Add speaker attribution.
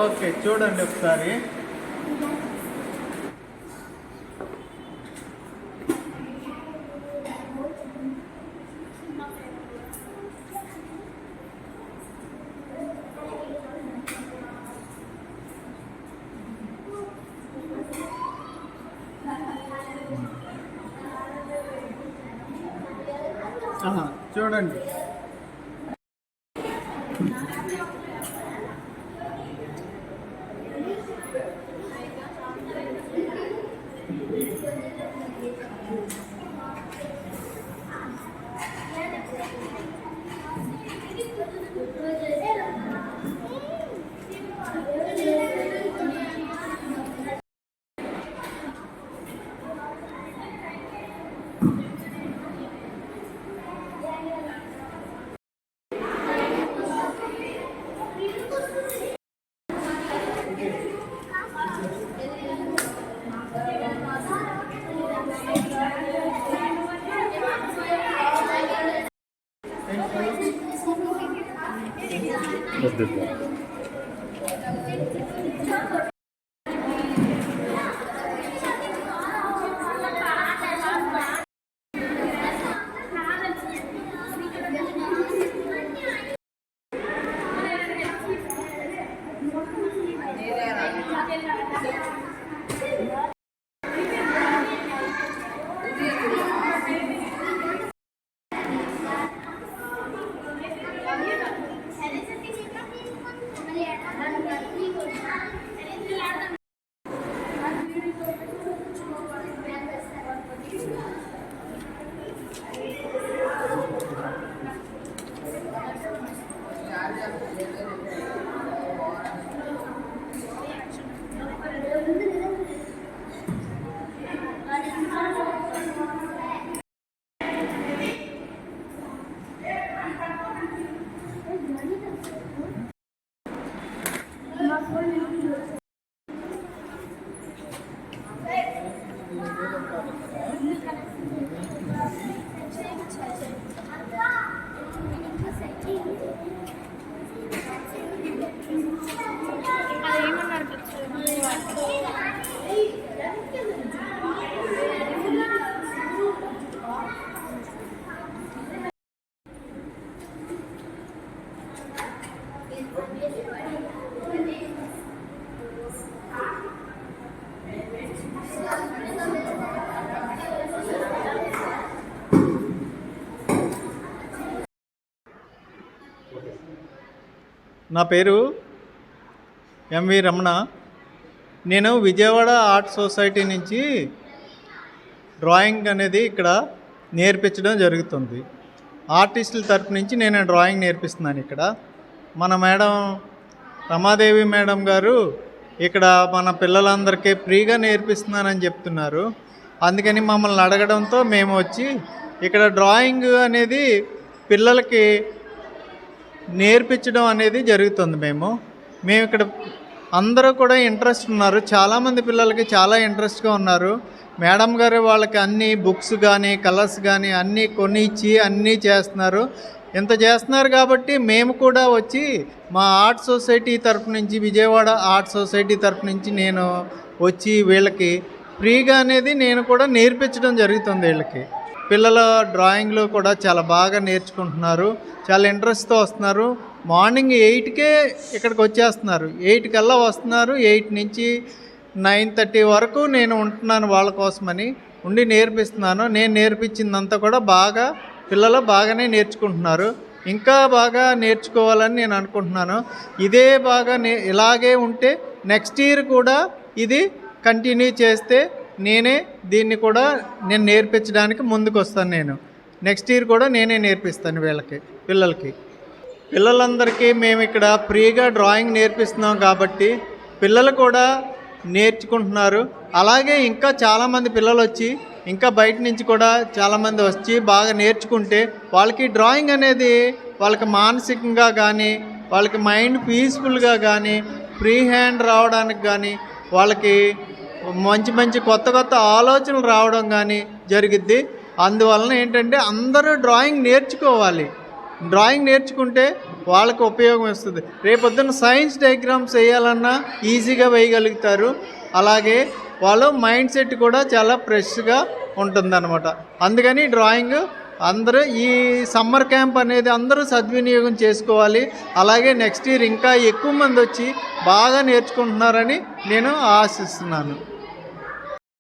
Speaker 1: Okay, చూడండి ఒకసారి. చూడండి. నా పేరు ఎంవి రమణ. నేను విజయవాడ ఆర్ట్ సొసైటీ నుంచి డ్రాయింగ్ అనేది ఇక్కడ నేర్పించడం జరుగుతుంది. ఆర్టిస్టుల తరపు నుంచి నేను డ్రాయింగ్ నేర్పిస్తున్నాను. ఇక్కడ మన మేడం రమాదేవి మేడం గారు ఇక్కడ మన పిల్లలందరికీ ఫ్రీగా నేర్పిస్తున్నానని చెప్తున్నారు. అందుకని మమ్మల్ని అడగడంతో మేము వచ్చి ఇక్కడ డ్రాయింగ్ అనేది పిల్లలకి నేర్పించడం అనేది జరుగుతుంది. మేము ఇక్కడ అందరూ కూడా ఇంట్రెస్ట్ ఉన్నారు. చాలామంది పిల్లలకి చాలా ఇంట్రెస్ట్గా ఉన్నారు. మేడం గారు వాళ్ళకి అన్ని బుక్స్ కానీ కలర్స్ కానీ అన్నీ కొనిచ్చి అన్నీ చేస్తున్నారు. ఇంత చేస్తున్నారు కాబట్టి మేము కూడా వచ్చి మా ఆర్ట్ సొసైటీ తరపు నుంచి, విజయవాడ ఆర్ట్ సొసైటీ తరపు నుంచి నేను వచ్చి వీళ్ళకి ఫ్రీగా అనేది నేను కూడా నేర్పించడం జరుగుతుంది. వీళ్ళకి పిల్లల డ్రాయింగ్లో కూడా చాలా బాగా నేర్చుకుంటున్నారు. చాలా ఇంట్రెస్ట్తో వస్తున్నారు. మార్నింగ్ 8కే ఇక్కడికి వచ్చేస్తున్నారు. 8 కల్లా వస్తున్నారు. 8 నుంచి 9:30 వరకు నేను ఉంటున్నాను వాళ్ళ కోసమని ఉండి నేర్పిస్తున్నాను. నేను నేర్పించిందంతా కూడా పిల్లలు బాగానే నేర్చుకుంటున్నారు. ఇంకా బాగా నేర్చుకోవాలని నేను అనుకుంటున్నాను. ఇదే ఇలాగే ఉంటే నెక్స్ట్ ఇయర్ కూడా ఇది కంటిన్యూ చేస్తే దీన్ని కూడా నేను నేర్పించడానికి ముందుకు వస్తాను. నేను నెక్స్ట్ ఇయర్ కూడా నేనే నేర్పిస్తాను పిల్లలందరికీ మేము ఇక్కడ ఫ్రీగా డ్రాయింగ్ నేర్పిస్తున్నాం కాబట్టి పిల్లలు కూడా నేర్చుకుంటున్నారు. అలాగే ఇంకా చాలామంది పిల్లలు వచ్చి ఇంకా బయట నుంచి కూడా చాలామంది వచ్చి బాగా నేర్చుకుంటే వాళ్ళకి డ్రాయింగ్ అనేది వాళ్ళకి మానసికంగా కానీ వాళ్ళకి మైండ్ పీస్ఫుల్గా కానీ ఫ్రీ హ్యాండ్ రావడానికి కానీ వాళ్ళకి మంచి కొత్త ఆలోచనలు రావడం కానీ జరిగిద్ది. అందువలన ఏంటంటే అందరూ డ్రాయింగ్ నేర్చుకోవాలి. డ్రాయింగ్ నేర్చుకుంటే వాళ్ళకు ఉపయోగం వస్తుంది. రేపొద్దున సైన్స్ డయాగ్రామ్స్ వేయాలన్నా ఈజీగా వేయగలుగుతారు. అలాగే వాళ్ళ మైండ్ సెట్ కూడా చాలా ఫ్రెష్గా ఉంటుందన్నమాట. అందుకని డ్రాయింగ్ అందరూ ఈ సమ్మర్ క్యాంప్ అనేది అందరూ సద్వినియోగం చేసుకోవాలి. అలాగే నెక్స్ట్ ఇయర్ ఇంకా ఎక్కువ మంది వచ్చి బాగా నేర్చుకుంటున్నారని నేను ఆశిస్తున్నాను.